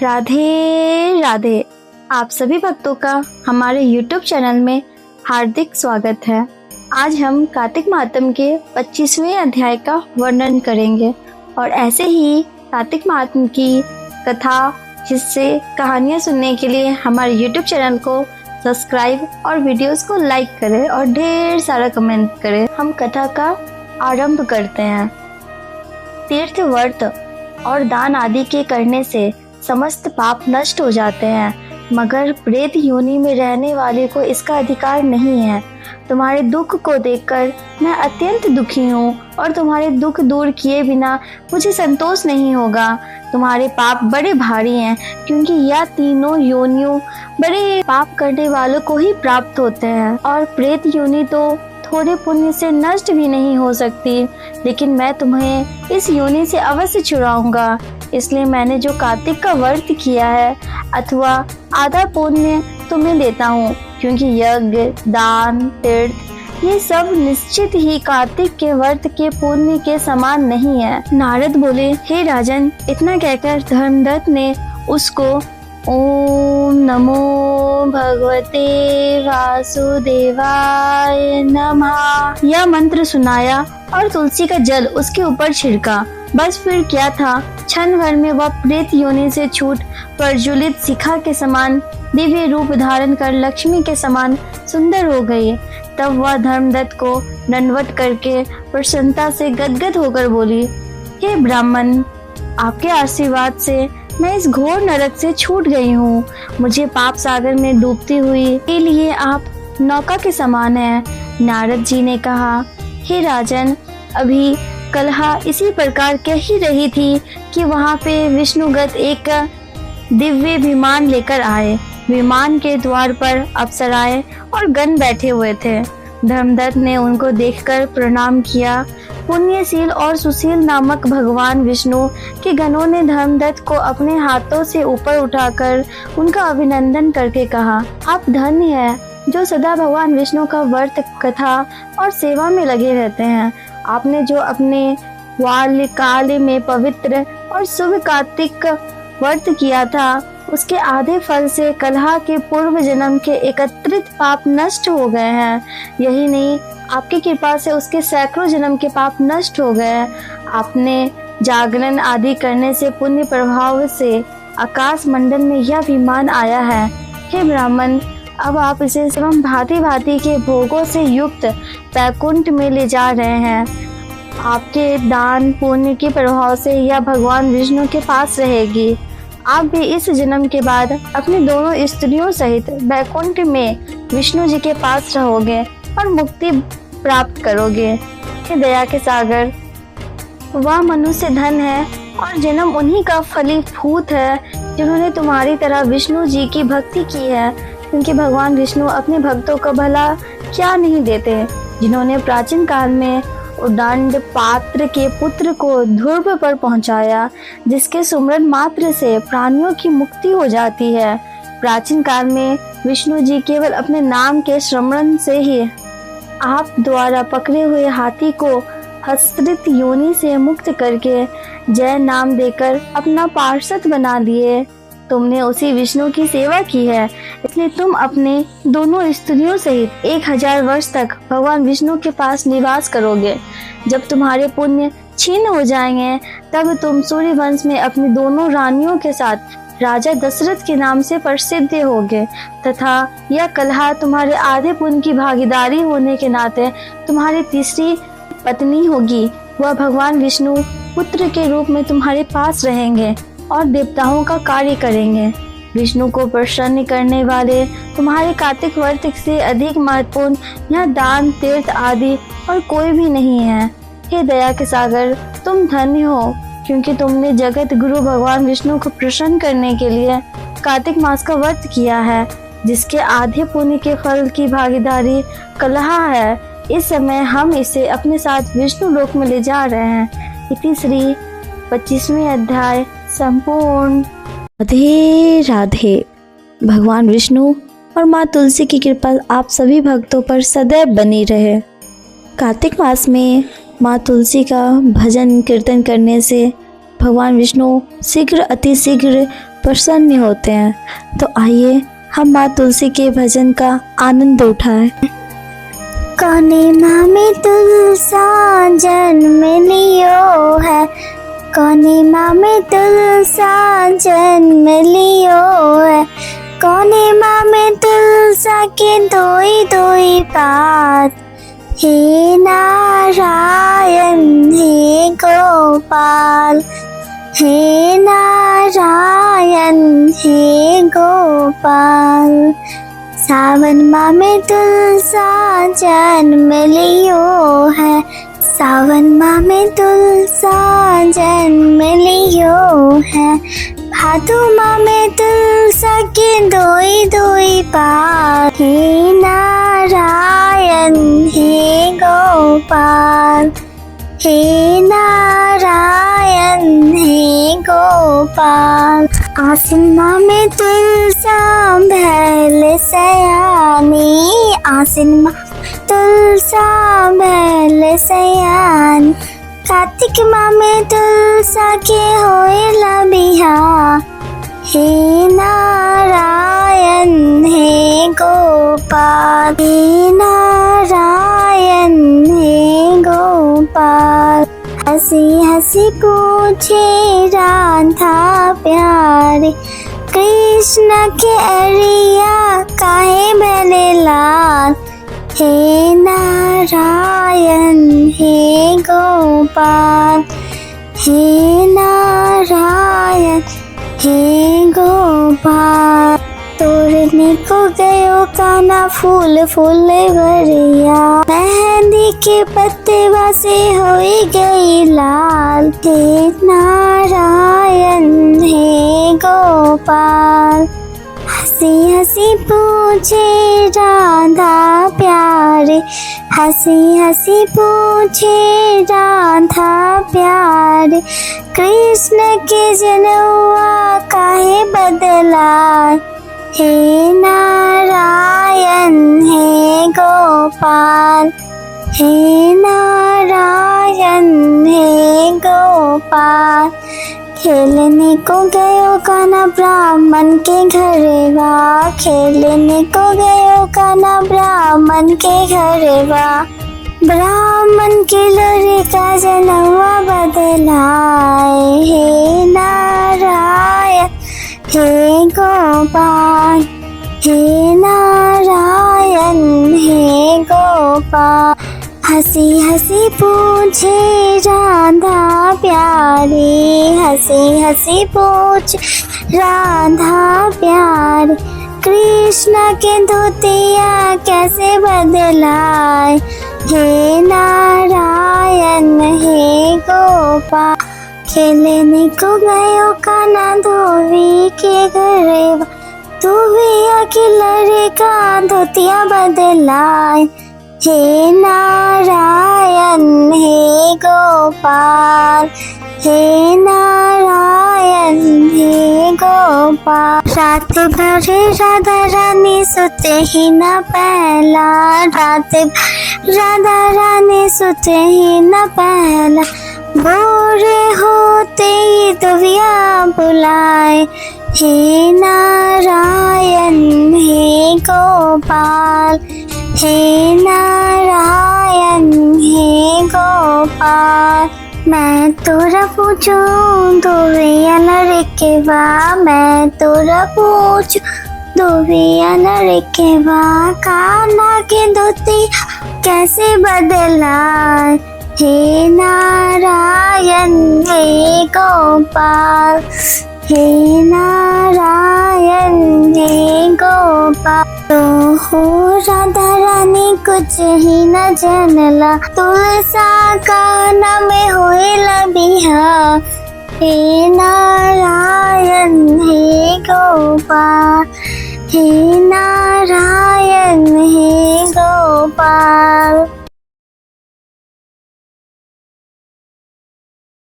राधे राधे। आप सभी भक्तों का हमारे YouTube चैनल में हार्दिक स्वागत है। आज हम कार्तिक मातम के 25वें अध्याय का वर्णन करेंगे और ऐसे ही कार्तिक मातम की कथा हिस्से कहानियाँ सुनने के लिए हमारे YouTube चैनल को सब्सक्राइब और वीडियोस को लाइक करें और ढेर सारा कमेंट करें। हम कथा का आरंभ करते हैं। तीर्थ व्रत और दान आदि के करने से समस्त पाप नष्ट हो जाते हैं, मगर प्रेत योनि में रहने वाले को इसका अधिकार नहीं है। तुम्हारे दुख को देखकर मैं अत्यंत दुखी हूँ और तुम्हारे दुख दूर किए बिना मुझे संतोष नहीं होगा। तुम्हारे पाप बड़े भारी हैं, क्योंकि यह तीनों योनियों बड़े पाप करने वालों को ही प्राप्त होते हैं और प्रेत योनि तो थोड़े पुण्य से नष्ट भी नहीं हो सकती, लेकिन मैं तुम्हें इस योनि से अवश्य छुड़ाऊंगा। इसलिए मैंने जो कार्तिक का व्रत किया है अथवा आधा पुण्य तुम्हें देता हूँ, क्योंकि यज्ञ, दान, तीर्थ ये सब निश्चित ही कार्तिक के व्रत के पुण्य के समान नहीं है। नारद बोले, हे राजन, इतना कहकर धर्मदत्त ने उसको ओम नमो भगवते वासुदेवाय नमः यह मंत्र सुनाया और तुलसी का जल उसके ऊपर छिड़का। बस फिर क्या था, क्षण भर में वह प्रेत योनि से छूट प्रज्वलित शिखा के समान दिव्य रूप धारण कर लक्ष्मी के समान सुंदर हो गई। तब वह धर्मदत्त को दंडवत करके प्रसन्नता से गदगद होकर बोली, हे ब्राह्मण, आपके आशीर्वाद से मैं इस घोर नरक से छूट गई हूँ। मुझे पाप सागर में डूबती हुई के लिए आप नौका के समान हैं। नारद जी ने कहा, हे राजन, अभी कलहा इसी प्रकार कह ही रही थी कि वहाँ पे विष्णुगत एक दिव्य विमान लेकर आए। विमान के द्वार पर अप्सराएं और गण बैठे हुए थे। धर्मदत्त ने उनको देखकर प्रणाम किया। पुण्यशील और सुशील नामक भगवान विष्णु के गणों ने धर्मदत्त को अपने हाथों से ऊपर उठाकर उनका अभिनंदन करके कहा, आप धन्य हैं जो सदा भगवान विष्णु का व्रत, कथा और सेवा में लगे रहते हैं। आपने जो अपने बाल्यकाल में पवित्र और शुभ कार्तिक व्रत किया था, उसके आधे फल से कलहा के पूर्व जन्म के एकत्रित पाप नष्ट हो गए हैं। यही नहीं, आपकी कृपा से उसके सैकड़ों जन्म के पाप नष्ट हो गए। आपने जागरण आदि करने से पुण्य प्रभाव से आकाश मंडल में यह विमान आया है। हे ब्राह्मण, अब आप इसे एवं भांति भांति के भोगों से युक्त वैकुंठ में ले जा रहे हैं। आपके दान पुण्य के प्रभाव से यह भगवान विष्णु के पास रहेगी। आप भी इस जन्म के बाद अपनी दोनों स्त्रियों सहित वैकुंठ में विष्णु जी के पास रहोगे और मुक्ति प्राप्त करोगे। हे दया के सागर, वह मनुष्य धन है और जन्म उन्हीं का फलीभूत है जिन्होंने तुम्हारी तरह विष्णु जी की भक्ति की है, क्योंकि भगवान विष्णु अपने भक्तों को भला क्या नहीं देते। जिन्होंने प्राचीन काल में उदंड पात्र के पुत्र को ध्रुव पर पहुंचाया, जिसके सुमरन मात्र से प्राणियों की मुक्ति हो जाती है। प्राचीन काल में विष्णु जी केवल अपने नाम के स्मरण से ही आप द्वारा पकड़े हुए हाथी को हस्तृत योनि से मुक्त करके जय नाम देकर अपना पार्षद बना दिए। तुमने उसी विष्णु की सेवा की है, इसलिए तुम अपने दोनों स्त्रियों सहित 1000 वर्ष तक भगवान विष्णु के पास निवास करोगे। जब तुम्हारे पुण्य क्षीण हो जाएंगे, तब तुम सूर्य वंश में अपनी दोनों रानियों के साथ राजा दशरथ के नाम से प्रसिद्ध होगे, तथा यह कलहा तुम्हारे आधे पुण्य की भागीदारी होने के नाते तुम्हारी तीसरी पत्नी होगी। वह भगवान विष्णु पुत्र के रूप में तुम्हारे पास रहेंगे और देवताओं का कार्य करेंगे। विष्णु को प्रसन्न करने वाले तुम्हारे कार्तिक व्रत से अधिक महत्वपूर्ण यह दान, तीर्थ आदि और कोई भी नहीं है। हे दया के सागर, तुम धन्य हो, क्योंकि तुमने जगत गुरु भगवान विष्णु को प्रसन्न करने के लिए कार्तिक मास का व्रत किया है, जिसके आधे पुण्य के फल की भागीदारी कलहा है। इस समय हम इसे अपने साथ विष्णु लोक में ले जा रहे हैं। इति श्री 25वें अध्याय संपूर्ण। राधे राधे। भगवान विष्णु और माँ तुलसी की कृपा आप सभी भक्तों पर सदैव बनी रहे। कार्तिक मास में माँ तुलसी का भजन कीर्तन करने से भगवान विष्णु शीघ्र अति शीघ्र प्रसन्न होते हैं। तो आइए हम माँ तुलसी के भजन का आनंद उठाएं। कौने माँ में तुलसा जन्म लियो है, कौने माँ में तुलसा जन्म लियो है, कौने माँ में तुलसा के दोई दोई पात, हे नारायण हे गोपाल, हे नारायण हे गोपाल। सावन माह में तुलसा जन्म लियो है, सावन माह में तुलसा जन्म लियो है, भादो माह में तुलसा के दोई दोई पात, हे नारायण हे गोपाल, हे नारायण हे गोपाल। आसिन माह में तुलसा भैल सयानी, आसिन माह तुलसा भैल सयानी, कार्तिक माह में तुलसा के होएला बिहा, हे नारायण हे गोपाल, हे नारायण हे गोपाल। हंसी हंसी पूछे राधा प्यारे, कृष्ण के अरिया काहे भले लाल, हे नारायण हे गोपाल, हे नारायण हे गोपाल। तोड़ने को गयो काना फूल फूल भरिया, मेहंदी के पत्ते से होई गई लाल, हे नारायण हे गोपाल। हंसी हंसी पूछे राधा प्यारे, हंसी हंसी पूछे राधा प्यारे, कृष्ण के जनुआ काहे बदला, हे नारायण हे गोपाल, हे नारायण हे गोपाल। खेलने को गयो काना ब्राह्मण के घरवा, खेलने को गयो काना ब्राह्मण के घरवा, ब्राह्मण के लड़का जनवा बदलाए, हे नारायण हे गोपाल, हे नारायण हे गोपाल। हंसी हंसी पूछे राधा प्यारी, हंसी हंसी पूछ राधा प्यारी, कृष्ण के धोतिया कैसे बदलाए, हे नारायण हे गोपाल। खेलने को गयो काना धोबी के घरवा, धोबिया के लड़का धोतिया बदलाए, हे नारायण हे गोपाल, हे नारायण हे गोपाल। रात भर राधा रानी सोते ही न पहला, रात भर राधा रानी सोते ही न पहला, भोर होते ही दुविया बुलाए, हे नारायण हे गोपाल, हे नारायण हे गोपाल। मैं तोरा पूछूं दुविया नर के बा, मैं तोरा पूछूं दुविया नर के बा, काना के धोती कैसे बदला, हे नारायण हे गोपाल, हे नारायण हे गोपाल। तो हो राधा रानी कुछ ही न जानला, तुलसा का नाम होएला बिहा, हे नारायण हे गोपाल, हे नारायण हे